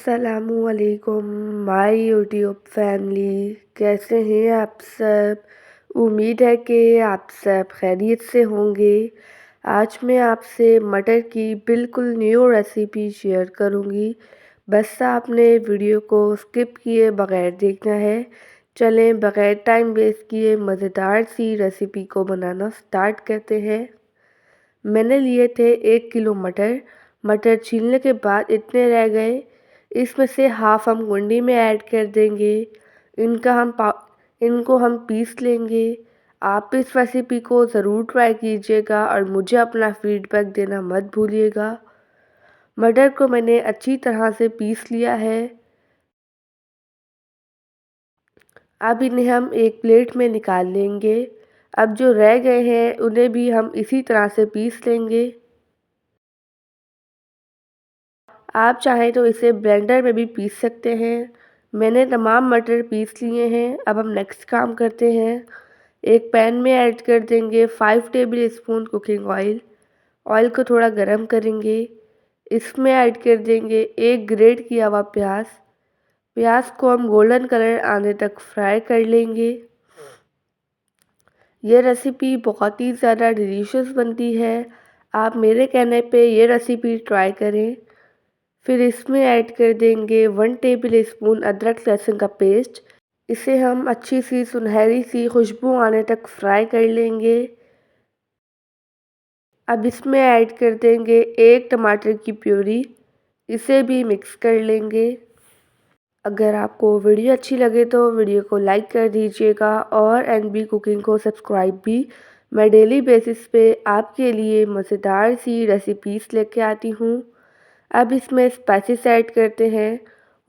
असलामुअलैकुम my YouTube family. कैसे हैं आप सब? उम्मीद है कि आप सब खैरियत से होंगे। आज मैं आपसे मटर की बिल्कुल न्यू रेसिपी शेयर करूंगी। बस आपने वीडियो को स्किप किए बगैर देखना है। चलें बगैर टाइम वेस्ट किए मज़ेदार सी रेसिपी को बनाना स्टार्ट करते हैं। मैंने लिए थे 1 किलो मटर। मटर छीलने के बाद इतने रह गए। इसमें से हाफ़ हम गुंडी में ऐड कर देंगे। इनको हम पीस लेंगे। आप इस रेसिपी को ज़रूर ट्राई कीजिएगा और मुझे अपना फीडबैक देना मत भूलिएगा। मटर को मैंने अच्छी तरह से पीस लिया है। अब इन्हें हम एक प्लेट में निकाल लेंगे। अब जो रह गए हैं उन्हें भी हम इसी तरह से पीस लेंगे। आप चाहें तो इसे ब्लेंडर में भी पीस सकते हैं। मैंने तमाम मटर पीस लिए हैं। अब हम नेक्स्ट काम करते हैं। एक पैन में ऐड कर देंगे 5 table spoon cooking oil. Oil को थोड़ा गरम करेंगे। इसमें ऐड कर देंगे एक ग्रेट किया हुआ प्याज। प्याज को हम गोल्डन कलर आने तक फ्राई कर लेंगे। ये रेसिपी बहुत ही ज़्यादा डिलीशियस बनती है। आप मेरे कहने पे ये रेसिपी ट्राई करें। फिर इसमें ऐड कर देंगे 1 टेबल स्पून अदरक लहसुन का पेस्ट। इसे हम अच्छी सी सुनहरी सी खुशबू आने तक फ्राई कर लेंगे। अब इसमें ऐड कर देंगे 1 टमाटर की प्यूरी। इसे भी मिक्स कर लेंगे। अगर आपको वीडियो अच्छी लगे तो वीडियो को लाइक कर दीजिएगा और एनबी कुकिंग को सब्सक्राइब भी। मैं डेली बेसिस पे आपके लिए मज़ेदार सी रेसिपीज़ लेके आती हूँ। अब इसमें स्पाइसेस ऐड करते हैं।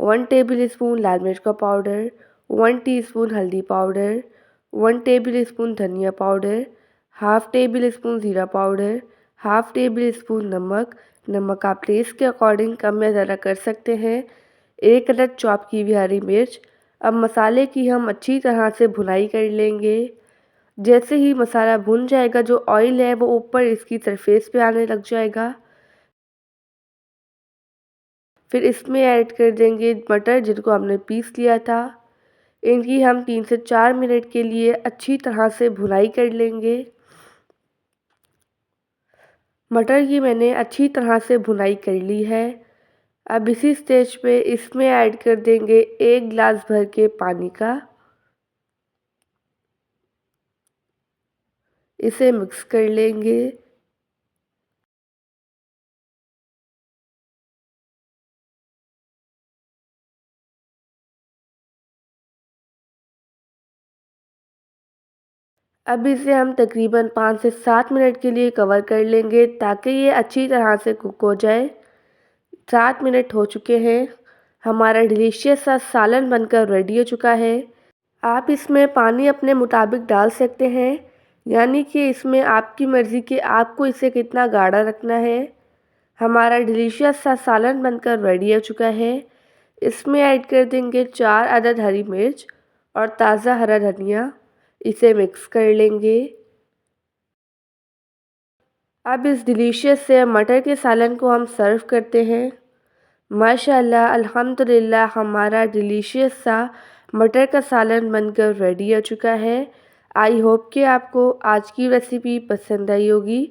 1 टेबल स्पून लाल मिर्च का पाउडर, 1 टीस्पून हल्दी पाउडर, 1 टेबल स्पून धनिया पाउडर, हाफ़ टेबल स्पून ज़ीरा पाउडर, हाफ़ टेबल स्पून नमक। नमक आप टेस्ट के अकॉर्डिंग कम या ज़्यादा कर सकते हैं। 1 अदद चॉप की हुई हरी मिर्च। अब मसाले की हम अच्छी तरह से भुनाई कर लेंगे। जैसे ही मसाला भुन जाएगा जो ऑयल है वो ऊपर इसकी सरफेस पे आने लग जाएगा। फिर इसमें ऐड कर देंगे मटर जिनको हमने पीस लिया था। इनकी हम 3 से 4 मिनट के लिए अच्छी तरह से भुनाई कर लेंगे। मटर की मैंने अच्छी तरह से भुनाई कर ली है। अब इसी स्टेज पे इसमें ऐड कर देंगे 1 गिलास भर के पानी का। इसे मिक्स कर लेंगे। अब इसे हम तकरीबन 5 से 7 मिनट के लिए कवर कर लेंगे ताकि ये अच्छी तरह से कुक हो जाए। 7 मिनट हो चुके हैं। हमारा डिलीशियस सा सालन बनकर रेडी हो चुका है। आप इसमें पानी अपने मुताबिक डाल सकते हैं, यानी कि इसमें आपकी मर्ज़ी कि आपको इसे कितना गाढ़ा रखना है। हमारा डिलीशियस सा सालन बनकर रेडी हो चुका है। इसमें ऐड कर देंगे 4 अदद हरी मिर्च और ताज़ा हरा धनिया। इसे मिक्स कर लेंगे। अब इस डिलीशियस से मटर के सालन को हम सर्व करते हैं। माशाल्लाह अल्हम्दुलिल्लाह हमारा डिलीशियस सा मटर का सालन बनकर रेडी हो चुका है। आई होप कि आपको आज की रेसिपी पसंद आई होगी।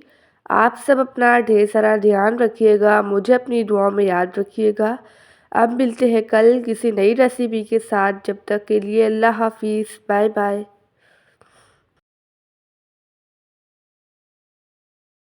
आप सब अपना ढेर सारा ध्यान रखिएगा, मुझे अपनी दुआ में याद रखिएगा। अब मिलते हैं कल किसी नई रेसिपी के साथ। जब तक के लिए अल्लाह हाफ़िज़, बाय बाय।